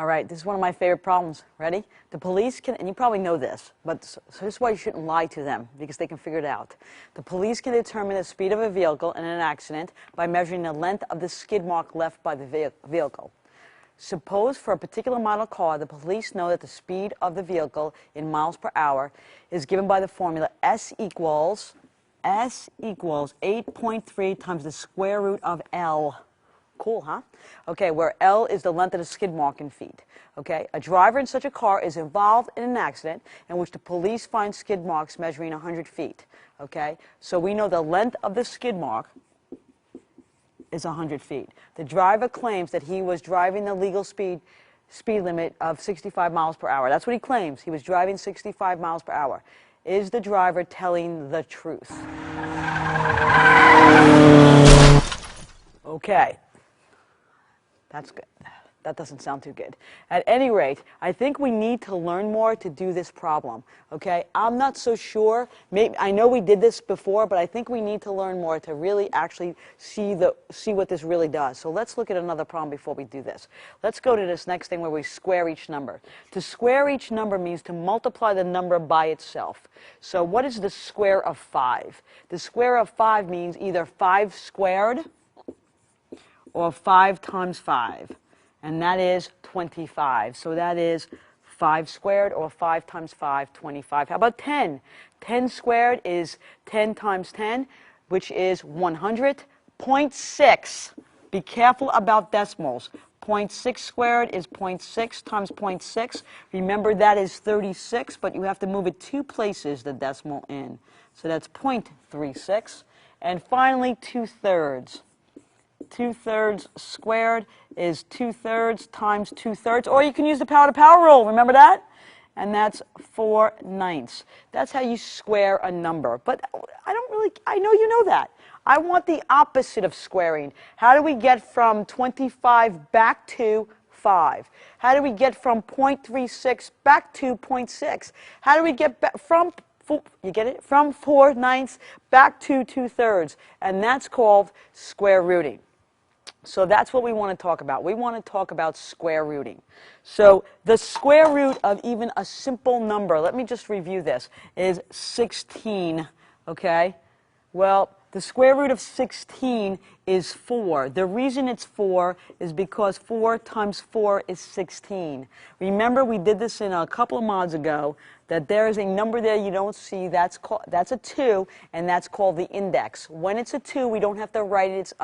All right, this is one of my favorite problems. Ready? The police can, and you probably know this, but so this is why you shouldn't lie to them, because they can figure it out. The police can determine the speed of a vehicle in an accident by measuring the length of the skid mark left by the vehicle. Suppose for a particular model car, the police know that the speed of the vehicle in miles per hour is given by the formula S equals 8.3 times the square root of L. Cool, huh? Okay, where L is the length of the skid mark in feet. Okay, a driver in such a car is involved in an accident in which the police find skid marks measuring 100 feet. Okay, so we know the length of the skid mark is 100 feet. The driver claims that he was driving the legal speed limit of 65 miles per hour. That's what he claims. He was driving 65 miles per hour. Is the driver telling the truth? Okay. That's good. That doesn't sound too good. At any rate, I think we need to learn more to do this problem. Okay? I'm not so sure. Maybe, I know we did this before, but I think we need to learn more to really actually see what this really does. So let's look at another problem before we do this. Let's go to this next thing where we square each number. To square each number means to multiply the number by itself. So what is the square of 5? The square of 5 means either 5 squared or 5 times 5, and that is 25. So that is 5 squared, or 5 times 5, 25. How about 10? 10 squared is 10 times 10, which is 100.6. Be careful about decimals. 0.6 squared is 0.6 times 0.6. Remember, that is 36, but you have to move it 2 places, the decimal in. So that's 0.36. And finally, 2/3. 2/3 squared is 2/3 times 2/3, or you can use the power to power rule. Remember that? And that's 4/9. That's how you square a number. But I know you know that. I want the opposite of squaring. How do we get from 25 back to 5? How do we get from 0.36 back to 0.6? How do we get back from, you get it? From 4/9 back to 2/3? And that's called square rooting. So that's what we want to talk about. We want to talk about square rooting. So the square root of even a simple number, let me just review this, is 16, okay? Well, the square root of 16 is 4. The reason it's 4 is because 4 times 4 is 16. Remember, we did this in a couple of mods ago, that there is a number there you don't see, that's a 2, and that's called the index. When it's a 2, we don't have to write it,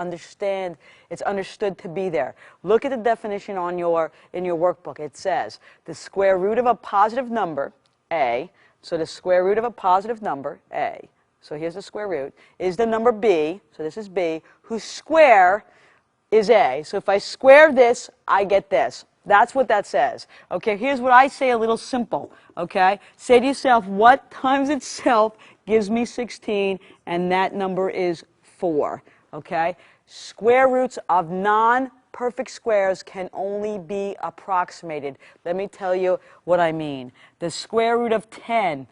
it's understood to be there. Look at the definition in your workbook. It says the square root of a positive number, a, so the square root of a positive number, a, so here's the square root, is the number b, so this is b, whose square is a. So if I square this, I get this. That's what that says. Okay, here's what I say, a little simple. Okay, say to yourself, what times itself gives me 16, and that number is 4. Okay, square roots of non-perfect squares can only be approximated. Let me tell you what I mean. The square root of 10.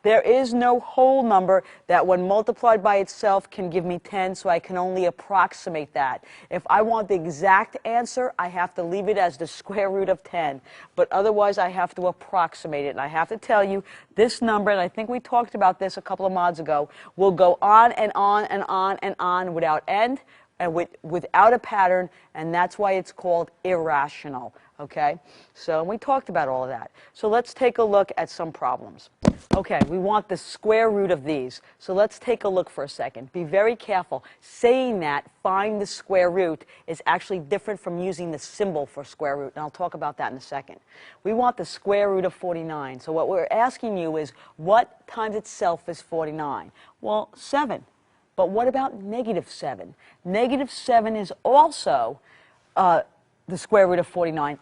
There is no whole number that when multiplied by itself can give me 10, so I can only approximate that. If I want the exact answer, I have to leave it as the square root of 10. But otherwise, I have to approximate it. And I have to tell you, this number, and I think we talked about this a couple of mods ago, will go on and on and on and on without end and without a pattern, and that's why it's called irrational. Okay? So we talked about all of that. So let's take a look at some problems. Okay, we want the square root of these. So let's take a look for a second. Be very careful. Saying that, find the square root, is actually different from using the symbol for square root, and I'll talk about that in a second. We want the square root of 49. So what we're asking you is, what times itself is 49? Well, 7. But what about negative 7? Negative 7 is also the square root of 49.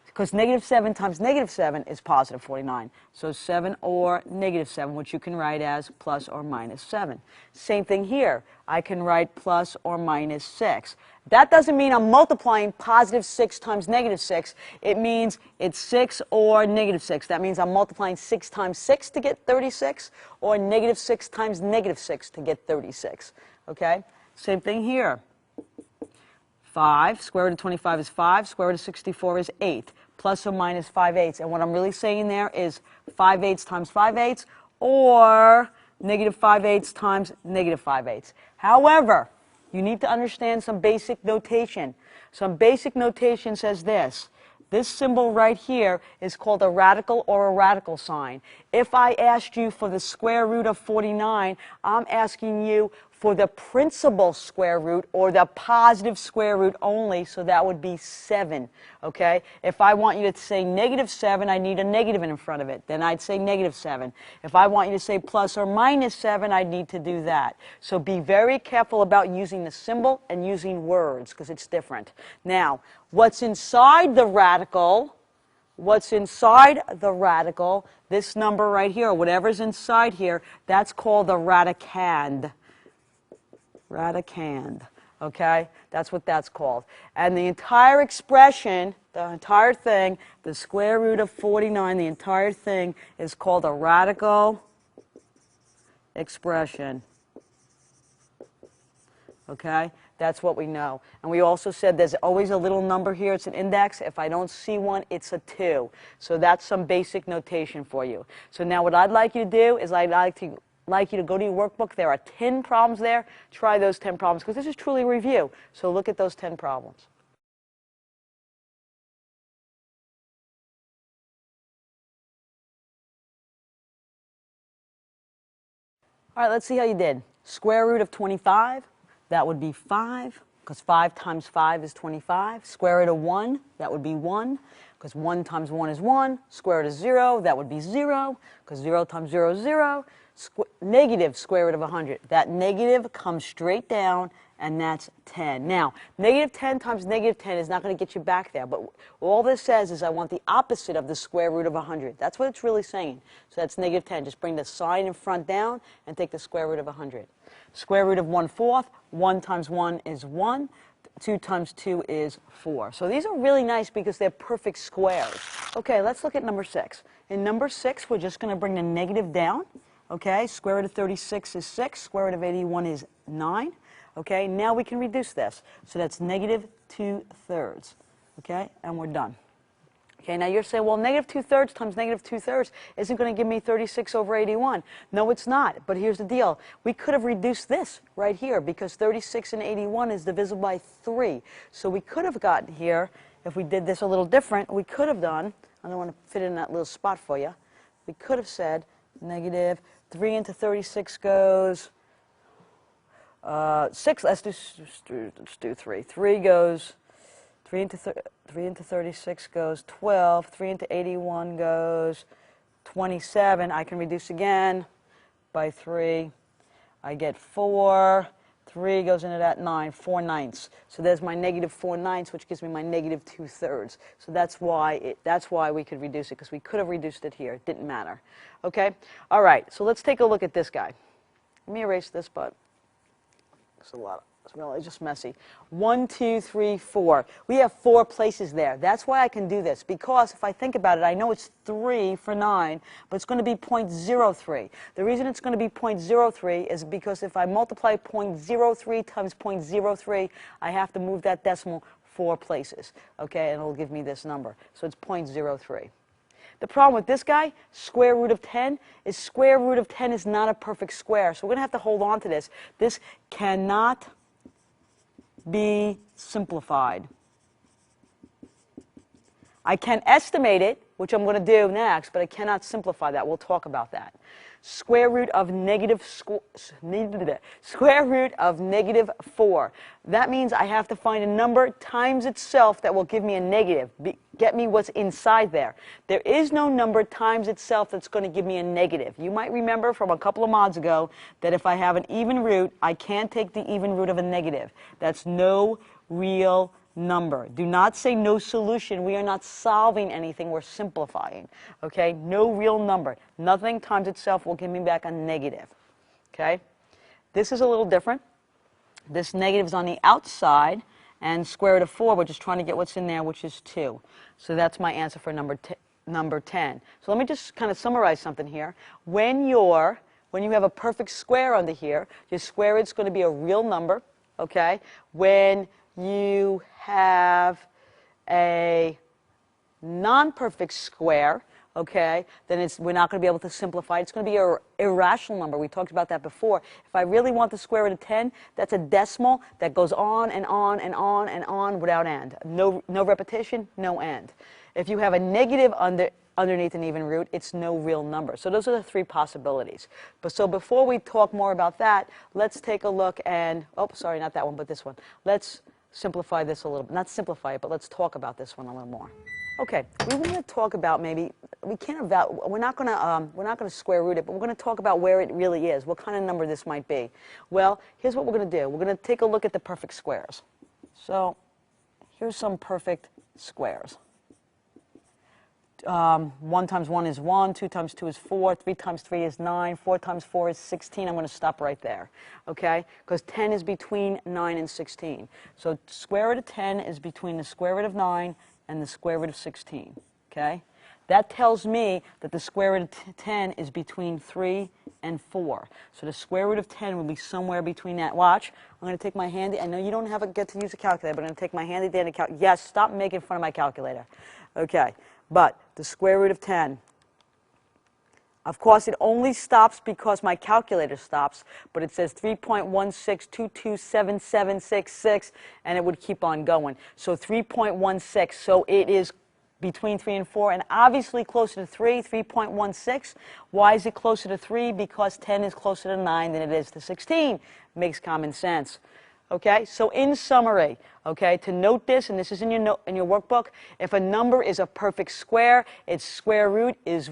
Because negative 7 times negative 7 is positive 49. So 7 or negative 7, which you can write as plus or minus 7. Same thing here. I can write plus or minus 6. That doesn't mean I'm multiplying positive 6 times negative 6. It means it's 6 or negative 6. That means I'm multiplying 6 times 6 to get 36, or negative 6 times negative 6 to get 36. Okay? Same thing here. 5. Square root of 25 is 5. Square root of 64 is 8. Plus or minus 5/8. And what I'm really saying there is 5/8 times 5/8, or negative 5/8 times negative 5/8. However, you need to understand some basic notation. Some basic notation says this. This symbol right here is called a radical or a radical sign. If I asked you for the square root of 49, I'm asking you for the principal square root or the positive square root only, so that would be 7, okay? If I want you to say negative 7, I need a negative in front of it. Then I'd say negative 7. If I want you to say plus or minus 7, I'd need to do that. So be very careful about using the symbol and using words, because it's different. Now, what's inside the radical, this number right here, or whatever's inside here, that's called the radicand. Radicand, okay? That's what that's called. And the entire expression, the entire thing, the square root of 49, the entire thing is called a radical expression. Okay? That's what we know. And we also said there's always a little number here. It's an index. If I don't see one, it's a 2. So that's some basic notation for you. So now what I'd like you to do is I'd like you to go to your workbook. There are 10 problems there. Try those 10 problems, because this is truly a review. So look at those 10 problems. All right, let's see how you did. Square root of 25, that would be 5, because 5 times 5 is 25. Square root of 1, that would be 1, because 1 times 1 is 1. Square root of 0, that would be 0, because 0 times 0 is 0. Negative square root of 100. That negative comes straight down, and that's 10. Now, negative 10 times negative 10 is not going to get you back there, but all this says is I want the opposite of the square root of 100. That's what it's really saying. So that's negative 10. Just bring the sign in front down and take the square root of 100. Square root of 1/4. 1 times 1 is 1. 2 times 2 is 4. So these are really nice because they're perfect squares. Okay, let's look at number 6. In number 6, we're just going to bring the negative down. Okay, square root of 36 is 6. Square root of 81 is 9. Okay, now we can reduce this. So that's negative 2/3. Okay, and we're done. Okay, now you're saying, well, negative 2/3 times negative 2/3 isn't going to give me 36 over 81. No, it's not. But here's the deal. We could have reduced this right here, because 36 and 81 is divisible by 3. So we could have gotten here, if we did this a little different, we could have done, I don't want to fit in that little spot for you, we could have said negative 3 into 36 goes 6. Let's do 3. 3 goes 3 into 36 goes 12. 3 into 81 goes 27. I can reduce again by 3. I get 4. 3 goes into that 9, 4/9. So there's my negative 4/9, which gives me my negative 2/3. So that's why we could reduce it, because we could have reduced it here. It didn't matter. Okay? All right, so let's take a look at this guy. Let me erase this, but it's a lot. It's really just messy. 1, 2, 3, 4. We have 4 places there. That's why I can do this, because if I think about it, I know it's 3 for 9, but it's going to be 0.03. The reason it's going to be 0.03 is because if I multiply 0.03 times 0.03, I have to move that decimal 4 places, okay, and it'll give me this number. So it's 0.03. The problem with this guy, square root of 10, is square root of 10 is not a perfect square. So we're going to have to hold on to this. This cannot be simplified. I can estimate it, which I'm going to do next, but I cannot simplify that. We'll talk about that. Square root of square root of negative 4. That means I have to find a number times itself that will give me a negative. Get me what's inside there. There is no number times itself that's going to give me a negative. You might remember from a couple of mods ago that if I have an even root, I can't take the even root of a negative. That's no real number. Do not say no solution. We are not solving anything. We're simplifying. Okay? No real number. Nothing times itself will give me back a negative. Okay? This is a little different. This negative is on the outside, and square root of 4, we're just trying to get what's in there, which is 2. So that's my answer for number 10. So let me just kind of summarize something here. When you have a perfect square under here, your square root's going to be a real number. Okay? When you have a non-perfect square, okay, then we're not going to be able to simplify. It's going to be an irrational number. We talked about that before. If I really want the square root of 10, that's a decimal that goes on and on and on and on without end. No repetition, no end. If you have a negative underneath an even root, it's no real number. So those are the three possibilities. So before we talk more about that, let's take a look and, oh, sorry, not that one, but this one. Let's simplify this a little bit. Not simplify it, but let's talk about this one a little more. Okay, we want to talk about maybe, we're not going to square root it, but we're going to talk about where it really is, what kind of number this might be. Well, here's what we're going to do. We're going to take a look at the perfect squares. So here's some perfect squares. 1 times 1 is 1, 2 times 2 is 4, 3 times 3 is 9, 4 times 4 is 16. I'm going to stop right there, okay? Because 10 is between 9 and 16. So square root of 10 is between the square root of 9 and the square root of 16, okay? That tells me that the square root of 10 is between 3 and 4. So the square root of 10 will be somewhere between that. Watch, I'm going to take my handy. I know you don't get to use a calculator, but I'm going to take my handy dandy calculator. Yes, stop making fun of my calculator. Okay, but the square root of 10. Of course, it only stops because my calculator stops, but it says 3.16227766, and it would keep on going. So 3.16, so it is between 3 and 4, and obviously closer to 3, 3.16. Why is it closer to 3? Because 10 is closer to 9 than it is to 16. Makes common sense. Okay, so in summary, okay, to note this, and this is in your workbook, if a number is a perfect square, its square root is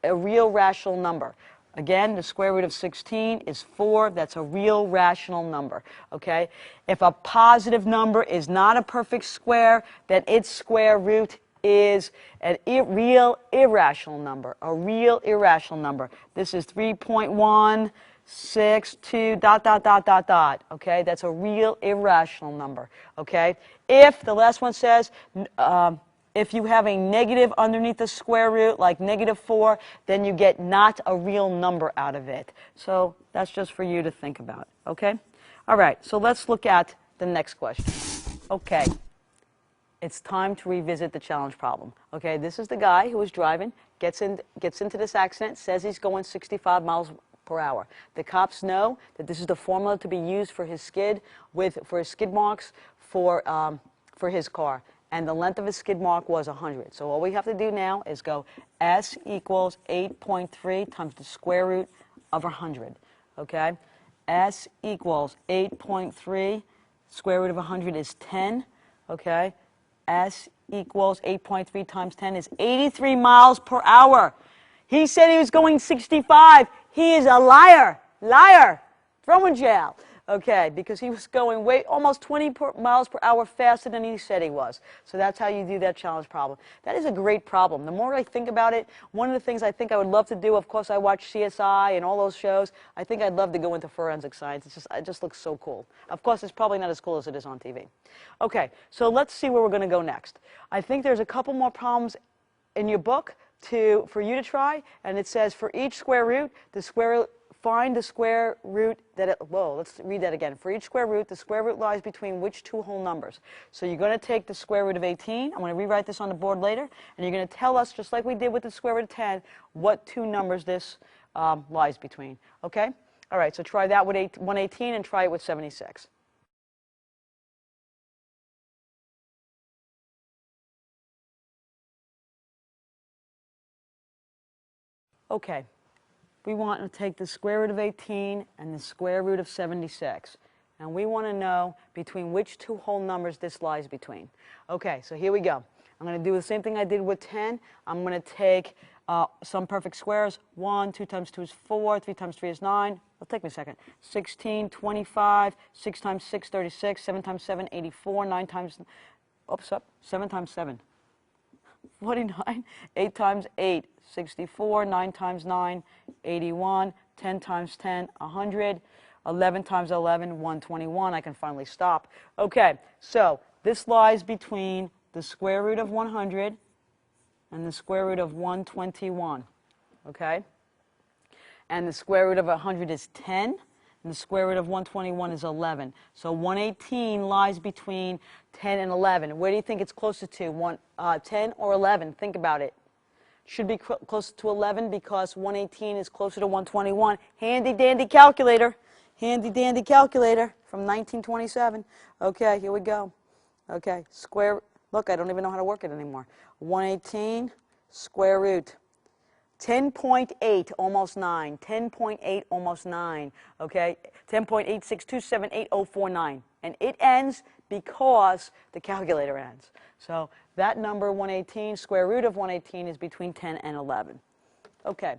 a real rational number. Again, the square root of 16 is 4. That's a real rational number. Okay, if a positive number is not a perfect square, then its square root is a real irrational number. A real irrational number. This is 3.1. 6, 2, ... Okay, that's a real irrational number. Okay, if the last one says, if you have a negative underneath the square root, like -4, then you get not a real number out of it. So that's just for you to think about. Okay, all right. So let's look at the next question. Okay, it's time to revisit the challenge problem. Okay, this is the guy who was driving, gets into this accident, says he's going 65 miles per hour. The cops know that this is the formula to be used for his skid marks for his car, and the length of his skid mark was 100. So all we have to do now is go S equals 8.3 times the square root of 100. Okay, S equals 8.3. Square root of 100 is 10. Okay, S equals 8.3 times 10 is 83 miles per hour. He said he was going 65. He is a liar. Liar. Throw in jail. Okay, because he was going almost 20 miles per hour faster than he said he was. So that's how you do that challenge problem. That is a great problem. The more I think about it, one of the things I think I would love to do, of course I watch CSI and all those shows, I think I'd love to go into forensic science. It just looks so cool. Of course, it's probably not as cool as it is on TV. Okay, so let's see where we're going to go next. I think there's a couple more problems in your book for you to try, and it says for each square root, find the square root let's read that again. For each square root, the square root lies between which two whole numbers? So you're going to take the square root of 18. I'm going to rewrite this on the board later, and you're going to tell us, just like we did with the square root of 10, what two numbers this lies between. Okay? All right, so try that with 118 and try it with 76. Okay, we want to take the square root of 18 and the square root of 76. And we want to know between which two whole numbers this lies between. Okay, so here we go. I'm going to do the same thing I did with 10. I'm going to take some perfect squares. 1, 2 times 2 is 4, 3 times 3 is 9. It'll take me a second. 16, 25, 6 times 6, 36, 7 times 7, 84, 9 times, 7 times 7. 49, 8 times 8, 64, 9 times 9, 81, 10 times 10, 100, 11 times 11, 121. I can finally stop. Okay, so this lies between the square root of 100 and the square root of 121. Okay? And the square root of 100 is 10. and the square root of 121 is 11. So 118 lies between 10 and 11. Where do you think it's closer to, 10 or 11? Think about it. Should be closer to 11 because 118 is closer to 121. Handy dandy calculator. Handy dandy calculator from 1927. Okay, here we go. Okay, look, I don't even know how to work it anymore. 118 square root. 10.8, almost 9. 10.8, almost 9. Okay, 10.862788049. And it ends because the calculator ends. So that number, 118, square root of 118, is between 10 and 11. Okay,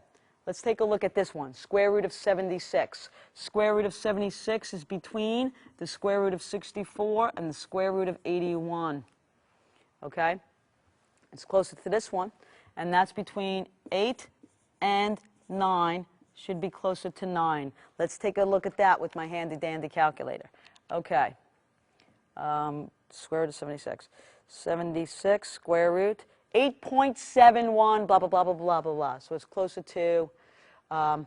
let's take a look at this one. Square root of 76. Square root of 76 is between the square root of 64 and the square root of 81. Okay, it's closer to this one. And that's between 8 and 9, should be closer to 9. Let's take a look at that with my handy-dandy calculator. Okay, square root of 76. 76 square root, 8.71, blah, blah, blah, blah, blah, blah, blah. So it's closer to 9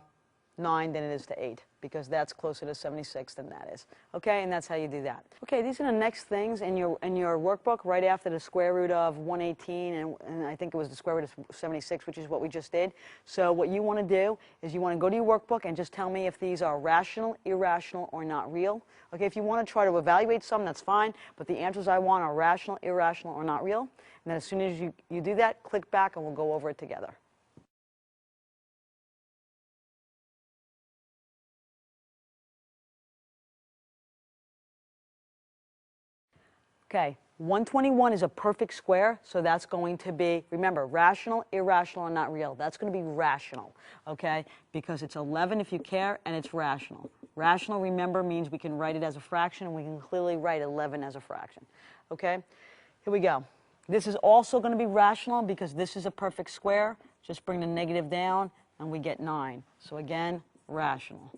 than it is to 8, because that's closer to 76 than that is. Okay, and that's how you do that. Okay, these are the next things in your workbook right after the square root of 118, and I think it was the square root of 76, which is what we just did. So what you want to do is you want to go to your workbook and just tell me if these are rational, irrational, or not real. Okay, if you want to try to evaluate some, that's fine, but the answers I want are rational, irrational, or not real. And then as soon as you do that, click back and we'll go over it together. Okay, 121 is a perfect square, so that's going to be, remember, rational, irrational, and not real. That's going to be rational, okay, because it's 11 if you care, and it's rational. Rational, remember, means we can write it as a fraction, and we can clearly write 11 as a fraction. Okay, here we go. This is also going to be rational because this is a perfect square. Just bring the negative down, and we get 9. So again, rational.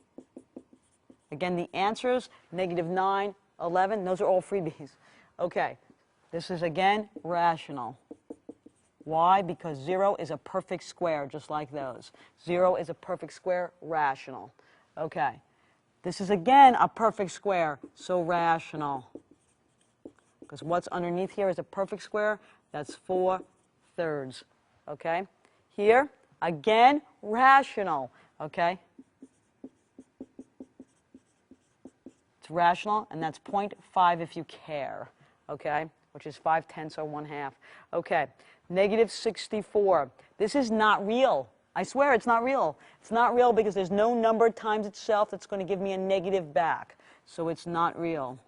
Again, the answers, -9, 11, those are all freebies. Okay, this is again rational. Why? Because 0 is a perfect square, just like those. 0 is a perfect square, rational. Okay, this is again a perfect square, so rational. Because what's underneath here is a perfect square, that's 4/3. Okay, here, again, rational. Okay, it's rational, and that's 0.5 if you care. Okay, which is 5/10 or 1/2. Okay, -64. This is not real. I swear it's not real. It's not real because there's no number times itself that's going to give me a negative back. So it's not real.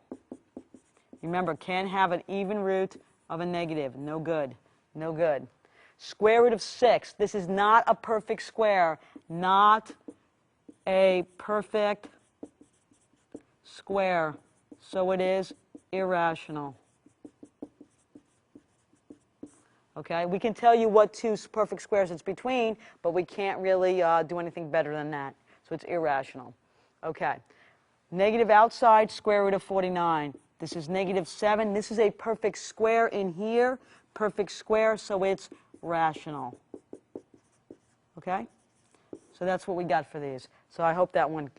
Remember, can't have an even root of a negative. No good. No good. Square root of 6. This is not a perfect square. Not a perfect square. So it is irrational. Okay, we can tell you what two perfect squares it's between, but we can't really do anything better than that. So it's irrational. Okay, negative outside, square root of 49. This is -7. This is a perfect square in here, perfect square, so it's rational. Okay, so that's what we got for these. So I hope that went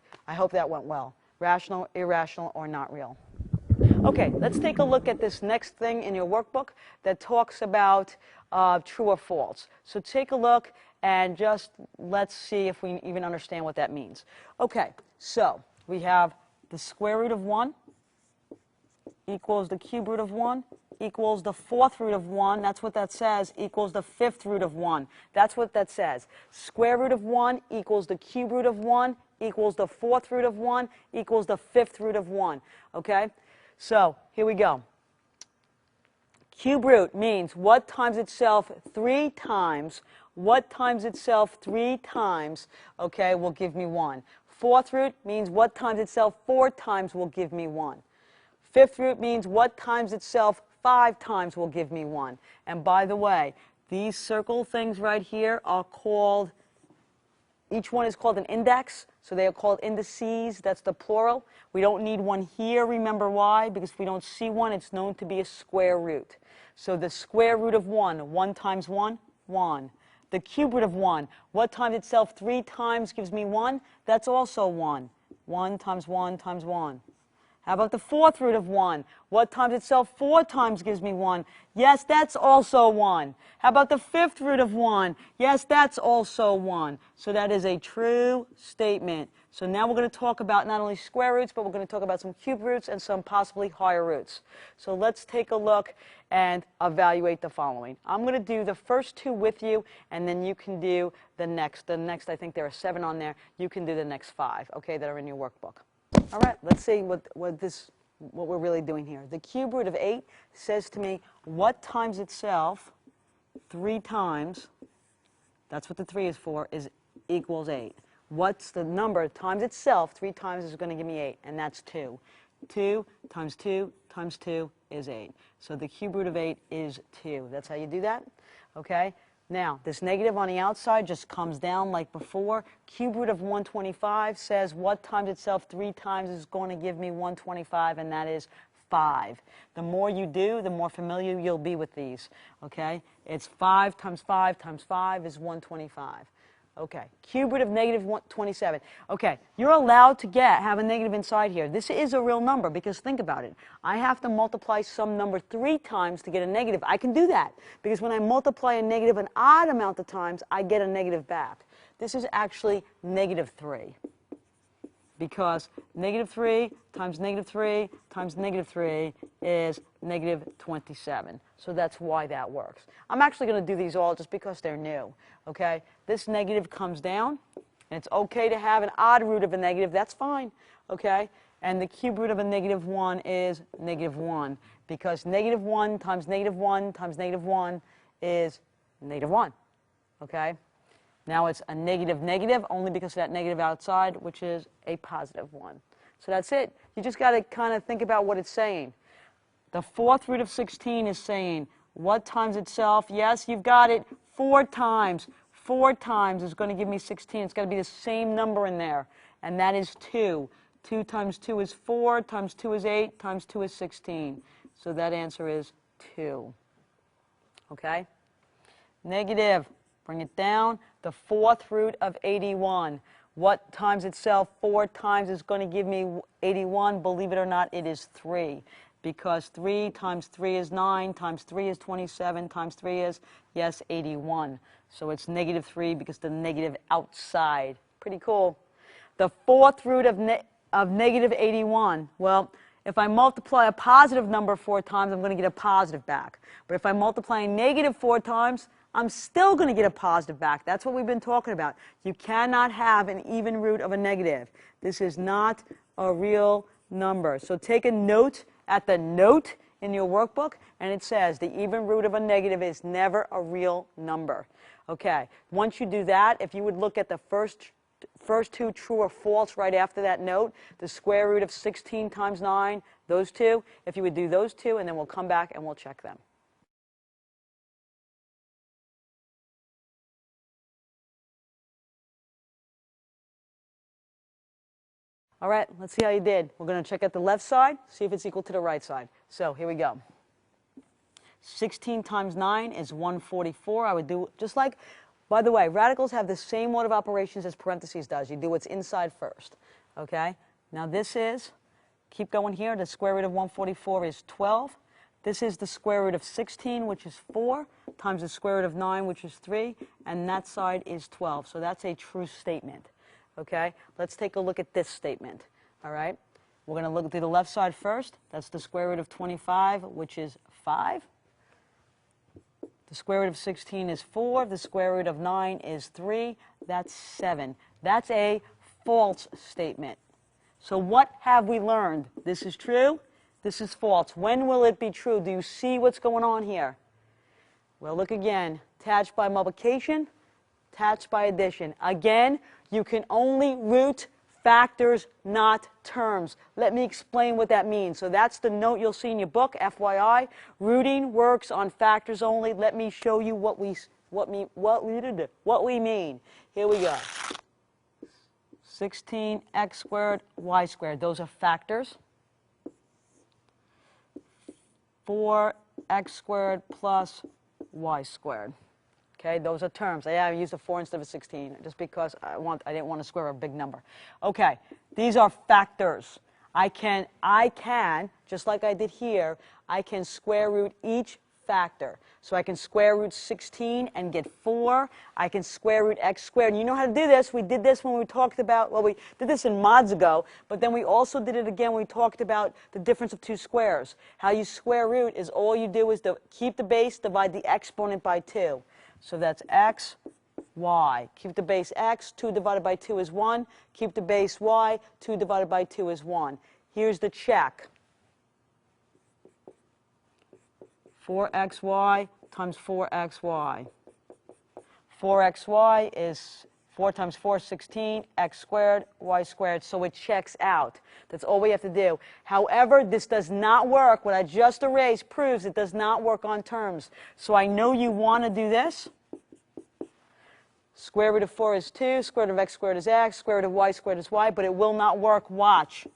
well. Rational, irrational, or not real. Okay, let's take a look at this next thing in your workbook that talks about true or false. So take a look and just let's see if we even understand what that means. Okay, so we have the square root of 1 equals the cube root of 1 equals the 4th root of 1. That's what that says, equals the 5th root of 1. That's what that says. Square root of 1 equals the cube root of 1 equals the 4th root of 1 equals the 5th root of 1. Okay? So here we go. Cube root means what times itself 3 times. What times itself 3 times, okay, will give me 1. 4th root means what times itself 4 times will give me 1. 5th root means what times itself 5 times will give me 1. And by the way, these circle things right here are called, each one is called an index, so they are called indices. That's the plural. We don't need one here. Remember why? Because if we don't see one, it's known to be a square root. So the square root of 1, 1 times 1, 1. The cube root of 1, what times itself 3 times gives me 1? That's also 1. 1 times 1 times 1. How about the fourth root of 1? What times itself 4 times gives me 1? Yes, that's also 1. How about the fifth root of 1? Yes, that's also 1. So that is a true statement. So now we're going to talk about not only square roots, but we're going to talk about some cube roots and some possibly higher roots. So let's take a look and evaluate the following. I'm going to do the first two with you, and then you can do the next. The next, I think there are 7 on there. You can do the next 5, okay, that are in your workbook. All right, let's see what we're really doing here. The cube root of 8 says to me, what times itself 3 times, that's what the 3 is for, is equals 8. What's the number times itself 3 times is going to give me 8, and that's 2. 2 times 2 times 2 is 8. So the cube root of 8 is 2. That's how you do that, okay? Now, this negative on the outside just comes down like before. Cube root of 125 says what times itself 3 times is going to give me 125, and that is 5. The more you do, the more familiar you'll be with these, okay? It's 5 times 5 times 5 is 125. Okay, cube root of negative 27. Okay, you're allowed to have a negative inside here. This is a real number because think about it. I have to multiply some number 3 times to get a negative. I can do that because when I multiply a negative an odd amount of times, I get a negative back. This is actually negative 3 because negative 3 times negative 3 times negative 3 is negative 27. So that's why that works. I'm actually going to do these all just because they're new. Okay? This negative comes down, and it's okay to have an odd root of a negative. That's fine. Okay? And the cube root of a negative 1 is negative 1 because negative 1 times negative 1 times negative 1 is negative 1. Okay? Now it's a negative negative only because of that negative outside, which is a positive 1. So that's it. You just got to kind of think about what it's saying. The fourth root of 16 is saying what times itself? Yes, you've got it. 4 times. 4 times is going to give me 16. It's got to be the same number in there, and that is 2. 2 times 2 is 4, times 2 is 8, times 2 is 16. So that answer is 2. Okay? Negative. Bring it down. The fourth root of 81. What times itself 4 times is going to give me 81? Believe it or not, it is 3. Because 3 times 3 is 9, times 3 is 27, times 3 is, yes, 81. So it's negative 3 because the negative outside. Pretty cool. The fourth root of negative 81. Well, if I multiply a positive number 4 times, I'm going to get a positive back. But if I multiply a negative 4 times, I'm still going to get a positive back. That's what we've been talking about. You cannot have an even root of a negative. This is not a real number. So take a note at the note in your workbook, and it says the even root of a negative is never a real number. Okay, once you do that, if you would look at the first 2 true or false right after that note, the square root of 16 times 9, those 2, if you would do those 2, and then we'll come back and we'll check them. All right, let's see how you did. We're going to check out the left side, see if it's equal to the right side. So here we go. 16 times 9 is 144. I would do just like, by the way, radicals have the same mode of operations as parentheses does. You do what's inside first. Okay? Now this is, keep going here, the square root of 144 is 12. This is the square root of 16, which is 4, times the square root of 9, which is 3, and that side is 12. So that's a true statement. Okay, let's take a look at this statement. All right, we're going to look at the left side first. That's the square root of 25, which is 5. The square root of 16 is 4. The square root of 9 is 3. That's 7. That's a false statement. So what have we learned? This is true. This is false. When will it be true? Do you see what's going on here? Well, look again. Attached by multiplication, attached by addition. Again, you can only root factors, not terms. Let me explain what that means. So that's the note you'll see in your book, FYI. Rooting works on factors only. Let me show you what we mean. Here we go. 16x squared, y squared. Those are factors. 4x squared plus y squared. Okay, those are terms. I used a 4 instead of a 16 just because I didn't want to square a big number. Okay, these are factors. I can, just like I did here, I can square root each factor. So I can square root 16 and get 4. I can square root x squared. And you know how to do this. We did this when we talked about, well, we did this in mods ago, but then we also did it again when we talked about the difference of two squares. How you square root is all you do is keep the base, divide the exponent by 2. So that's x, y. Keep the base x, 2 divided by 2 is 1. Keep the base y, 2 divided by 2 is 1. Here's the check. 4xy times 4xy. 4xy is 4 times 4 is 16, x squared, y squared, so it checks out. That's all we have to do. However, this does not work. What I just erased proves it does not work on terms. So I know you want to do this. Square root of 4 is 2, square root of x squared is x, square root of y squared is y, but it will not work. Watch.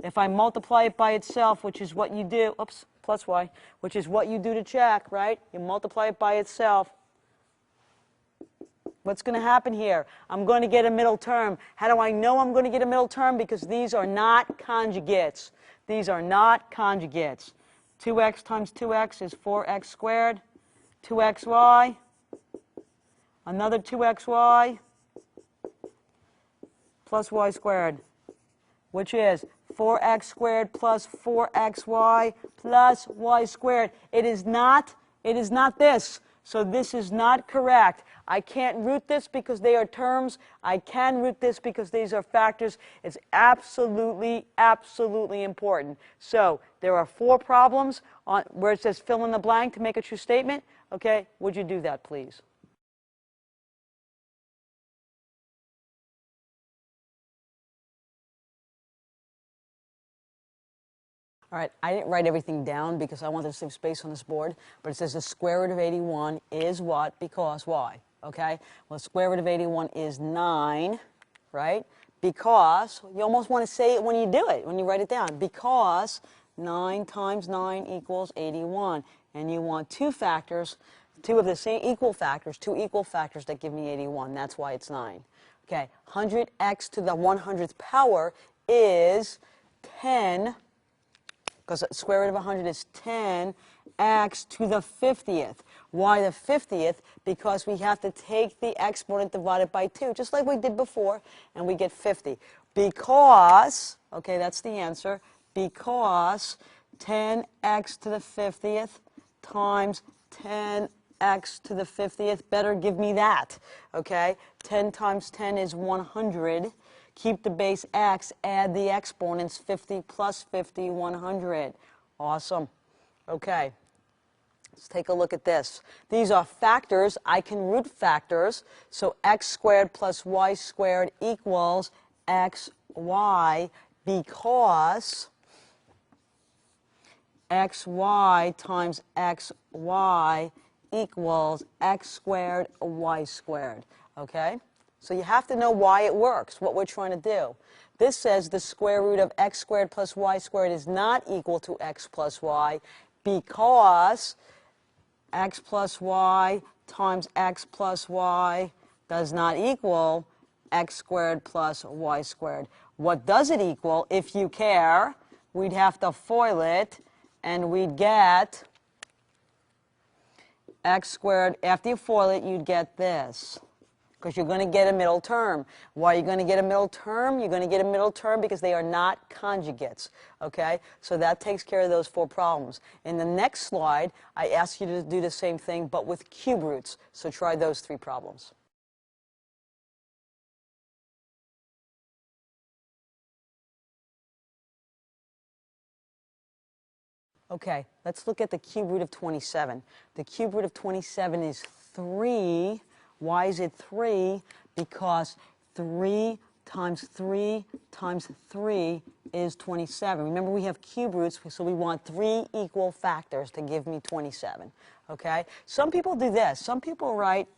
If I multiply it by itself, which is what you do, oops, plus y, which is what you do to check, right? You multiply it by itself. What's going to happen here? I'm going to get a middle term. How do I know I'm going to get a middle term? Because these are not conjugates. These are not conjugates. 2x times 2x is 4x squared. 2xy. Another 2xy plus y squared, which is 4x squared plus 4xy plus y squared. It is not this. So this is not correct. I can't root this because they are terms. I can root this because these are factors. It's absolutely, absolutely important. So there are 4 problems on where it says fill in the blank to make a true statement. Okay, would you do that, please? All right, I didn't write everything down because I wanted to save space on this board, but it says the square root of 81 is what? Because why? Okay, well, the square root of 81 is 9, right? Because, you almost want to say it when you do it, when you write it down, because 9 times 9 equals 81. And you want 2 factors, 2 of the same equal factors, 2 equal factors that give me 81. That's why it's 9. Okay, 100x to the 100th power is 10, because the square root of 100 is 10x to the 50th. Why the 50th? Because we have to take the exponent divided by 2, just like we did before, and we get 50. Because, okay, that's the answer, because 10x to the 50th times 10x to the 50th, better give me that, okay? 10 times 10 is 100. Keep the base x, add the exponents, 50 plus 50, 100. Awesome. Okay, let's take a look at this. These are factors. I can root factors. So x squared plus y squared equals xy because xy times xy equals x squared y squared. Okay? So you have to know why it works, what we're trying to do. This says the square root of x squared plus y squared is not equal to x plus y because x plus y times x plus y does not equal x squared plus y squared. What does it equal? If you care, we'd have to FOIL it, and we'd get x squared. After you FOIL it, you'd get this. Because you're going to get a middle term. Why are you going to get a middle term? You're going to get a middle term because they are not conjugates. Okay? So that takes care of those 4 problems. In the next slide, I ask you to do the same thing, but with cube roots. So try those 3 problems. Okay, let's look at the cube root of 27. The cube root of 27 is 3. Why is it 3? Because 3 times 3 times 3 is 27. Remember, we have cube roots, so we want 3 equal factors to give me 27. Okay? Some people do this. Some people write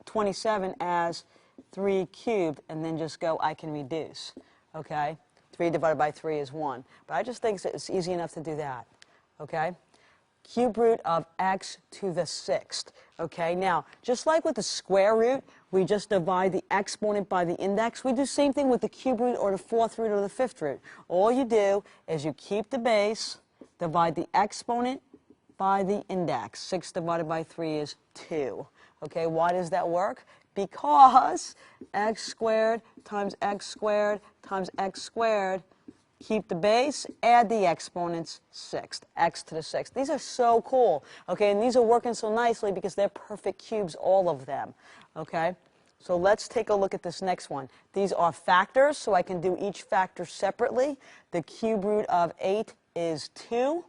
27 as 3 cubed and then just go, I can reduce. Okay? 3 divided by 3 is 1. But I just think it's easy enough to do that. Okay? cube root of x to the 6th. Okay, now, just like with the square root, we just divide the exponent by the index. We do the same thing with the cube root or the 4th root or the 5th root. All you do is you keep the base, divide the exponent by the index. 6 divided by 3 is 2. Okay, why does that work? Because x squared times x squared times x squared, keep the base, add the exponents, 6th, x to the 6th. These are so cool, okay, and these are working so nicely because they're perfect cubes, all of them, okay? So let's take a look at this next one. These are factors, so I can do each factor separately. The cube root of 8 is 2.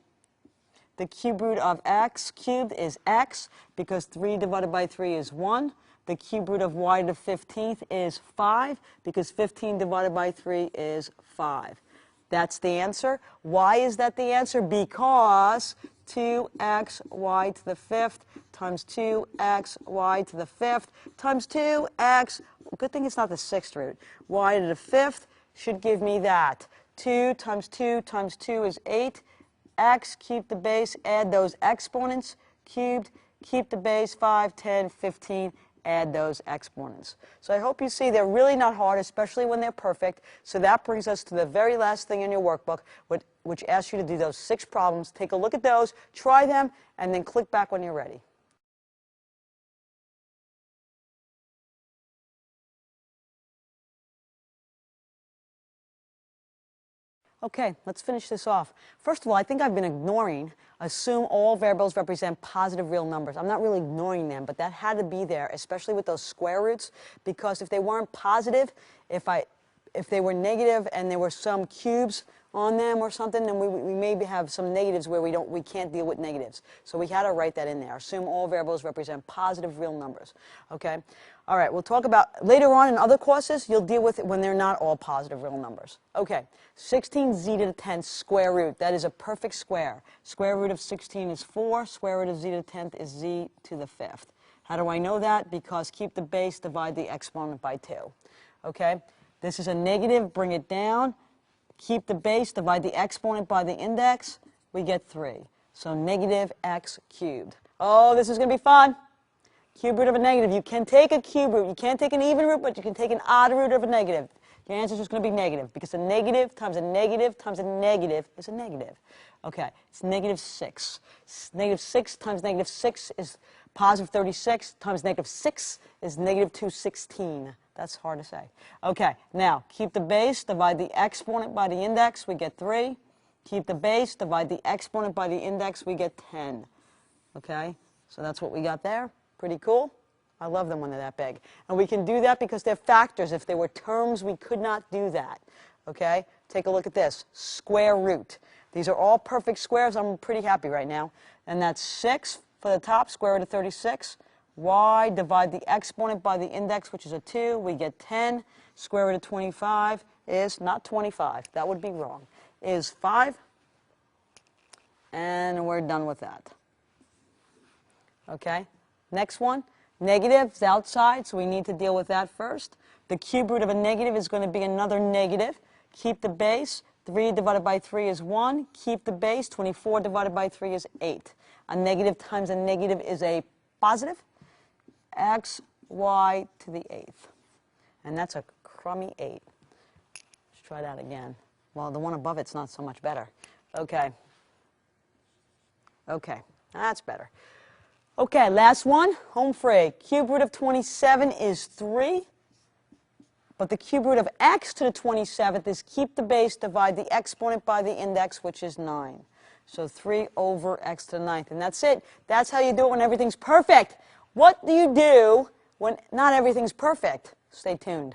The cube root of x cubed is x, because 3 divided by 3 is 1. The cube root of y to the 15th is 5, because 15 divided by 3 is 5. That's the answer. Why is that the answer? Because 2xy to the 5th times 2xy to the 5th times 2x, good thing it's not the 6th root, y to the 5th should give me that. 2 times 2 times 2 is 8. X, keep the base, add those exponents, cubed, keep the base, 5, 10, 15, add those exponents. So I hope you see they're really not hard, especially when they're perfect. So that brings us to the very last thing in your workbook, which asks you to do those 6 problems. Take a look at those, try them, and then click back when you're ready. Okay, let's finish this off. First of all, I think I've been ignoring, assume all variables represent positive real numbers. I'm not really ignoring them, but that had to be there, especially with those square roots, because if they weren't positive, if they were negative and there were some cubes on them or something, then we maybe have some negatives where we can't deal with negatives. So we had to write that in there. Assume all variables represent positive real numbers. Okay? All right, we'll talk about, later on in other courses, you'll deal with it when they're not all positive real numbers. Okay, 16z to the 10th square root. That is a perfect square. Square root of 16 is 4. Square root of z to the 10th is z to the 5th. How do I know that? Because keep the base, divide the exponent by 2. Okay, this is a negative, bring it down. Keep the base, divide the exponent by the index, we get 3. So negative x cubed. Oh, this is going to be fun. Cube root of a negative. You can take a cube root. You can't take an even root, but you can take an odd root of a negative. Your answer is just going to be negative, because a negative times a negative times a negative is a negative. Okay, it's negative 6. Negative 6 times negative 6 is positive 36, times negative 6 is negative 216. That's hard to say. Okay, now, keep the base, divide the exponent by the index, we get 3. Keep the base, divide the exponent by the index, we get 10. Okay, so that's what we got there. Pretty cool. I love them when they're that big. And we can do that because they're factors. If they were terms, we could not do that. Okay, take a look at this. Square root. These are all perfect squares. I'm pretty happy right now. And that's 6 for the top, square root of 36. Y, divide the exponent by the index, which is a 2. We get 10. Square root of 25 is not 25. That would be wrong. Is 5. And we're done with that. Okay. Next one. Negatives outside, so we need to deal with that first. The cube root of a negative is going to be another negative. Keep the base. 3 divided by 3 is 1. Keep the base. 24 divided by 3 is 8. A negative times a negative is a positive. X, y to the 8th. And that's a crummy 8. Let's try that again. Well, the one above it's not so much better. Okay. Okay, that's better. Okay, last one, home free. Cube root of 27 is 3. But the cube root of x to the 27th is keep the base, divide the exponent by the index, which is 9. So 3 over x to the 9th. And that's it. That's how you do it when everything's perfect. What do you do when not everything's perfect? Stay tuned.